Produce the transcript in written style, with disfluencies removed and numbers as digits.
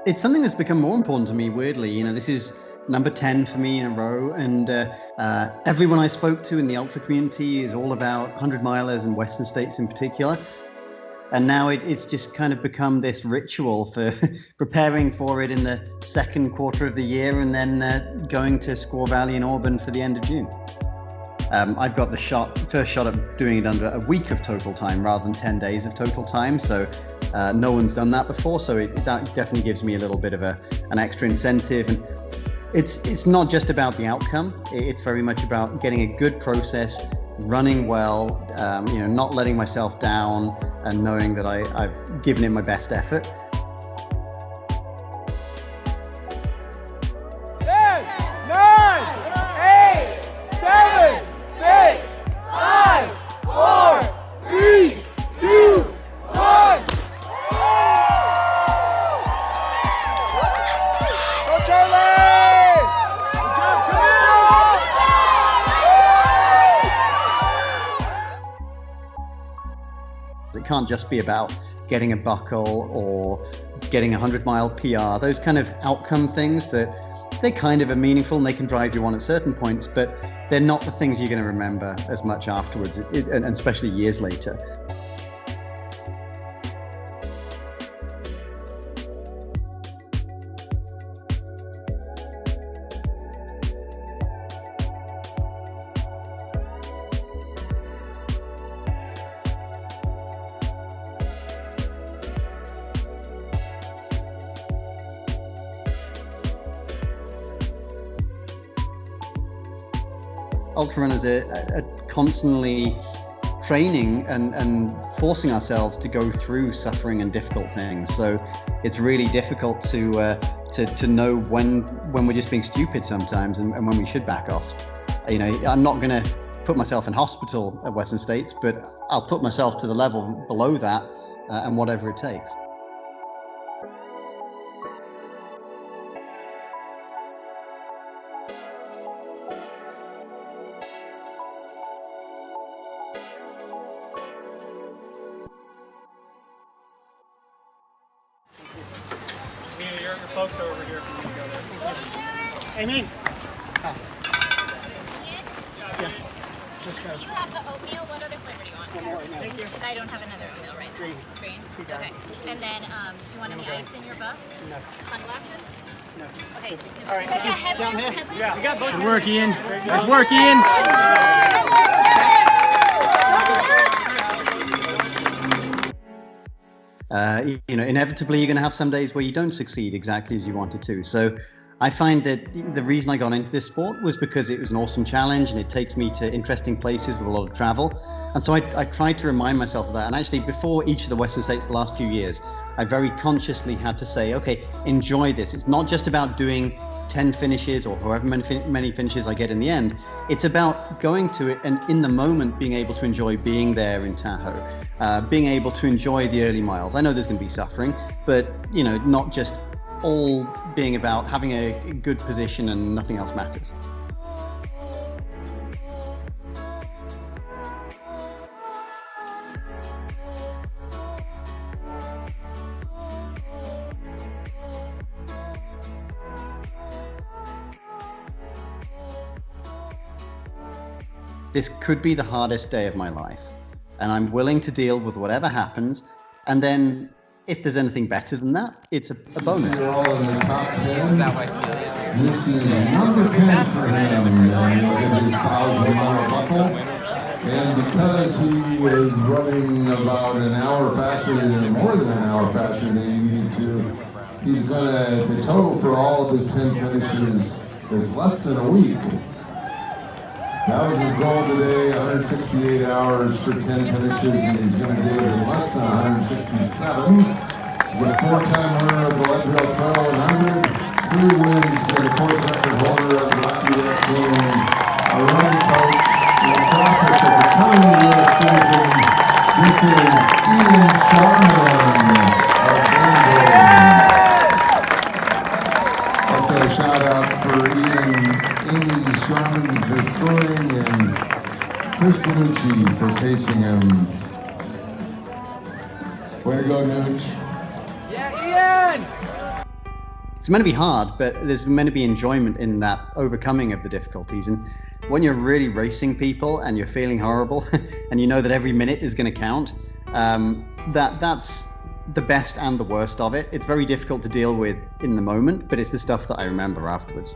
It's something that's become more important to me, weirdly. You know, this is number 10 for me in a row, and everyone I spoke to in the ultra community is all about 100-milers and Western states in particular. And now it's just kind of become this ritual for preparing for it in the second quarter of the year, and then going to Squaw Valley in Auburn for the end of June. I've got the first shot at doing it under a week of total time rather than 10 days of total time. So no one's done that before. So that definitely gives me a little bit of an extra incentive. And it's not just about the outcome. It's very much about getting a good process, running well, not letting myself down, and knowing that I've given it my best effort. 10, 9, 8, 7, 6, 5, 4, 3, 2, 1. Go Charlie! Good job, Camille! It can't just be about getting a buckle or getting a 100-mile PR. Those kind of outcome things that they kind of are meaningful and they can drive you on at certain points, but they're not the things you're going to remember as much afterwards, and especially years later. Ultra runners are constantly training and forcing ourselves to go through suffering and difficult things. So it's really difficult to know when we're just being stupid sometimes and when we should back off. You know, I'm not going to put myself in hospital at Western States, but I'll put myself to the level below that and whatever it takes. Your folks are over here if you want to go there. Amy. Yeah. You have the oatmeal. What other flavor do you want? One more right now. Thank you. I don't have another oatmeal right now. Green. Okay. And then, do you want any ice in your buff? No. Sunglasses? No. Okay. All right. You guys got headlamps? Down here. Headlamps? Yeah. We got both. Good work, Ian. Nice work, Ian. Inevitably you're going to have some days where you don't succeed exactly as you wanted to. So I find that the reason I got into this sport was because it was an awesome challenge and it takes me to interesting places with a lot of travel. And so I tried to remind myself of that. And actually, before each of the Western States the last few years, I very consciously had to say, okay, enjoy this. It's not just about doing 10 finishes or however many finishes I get in the end. It's about going to it and in the moment being able to enjoy being there in Tahoe, being able to enjoy the early miles. I know there's going to be suffering, but not just all being about having a good position and nothing else matters. This could be the hardest day of my life, and I'm willing to deal with whatever happens, and then if there's anything better than that, it's a bonus. You're all in the top 10. This is number 10 for him, and he'll get his 1,000-mile buckle. And because he was running about an hour faster than, more than an hour faster than he needed to, he's gonna, the total for all of his 10 finishes is less than a week. That was his goal today, 168 hours for 10 finishes, and he's going to do it in less than 167. He's a four-time winner of the Leadville 1200, 3 wins, and a course record holder of the Rocky Raccoon, a running coach in the process of becoming a U.S. citizen. This is Ian Sharman of Greenville. Also a shout out for Ian Sharman for touring and Chris Benucci for pacing him. Way to go, Nooch. Yeah, Ian! It's meant to be hard, but there's meant to be enjoyment in that overcoming of the difficulties. And when you're really racing people and you're feeling horrible and you know that every minute is going to count, that's the best and the worst of it. It's very difficult to deal with in the moment, but it's the stuff that I remember afterwards.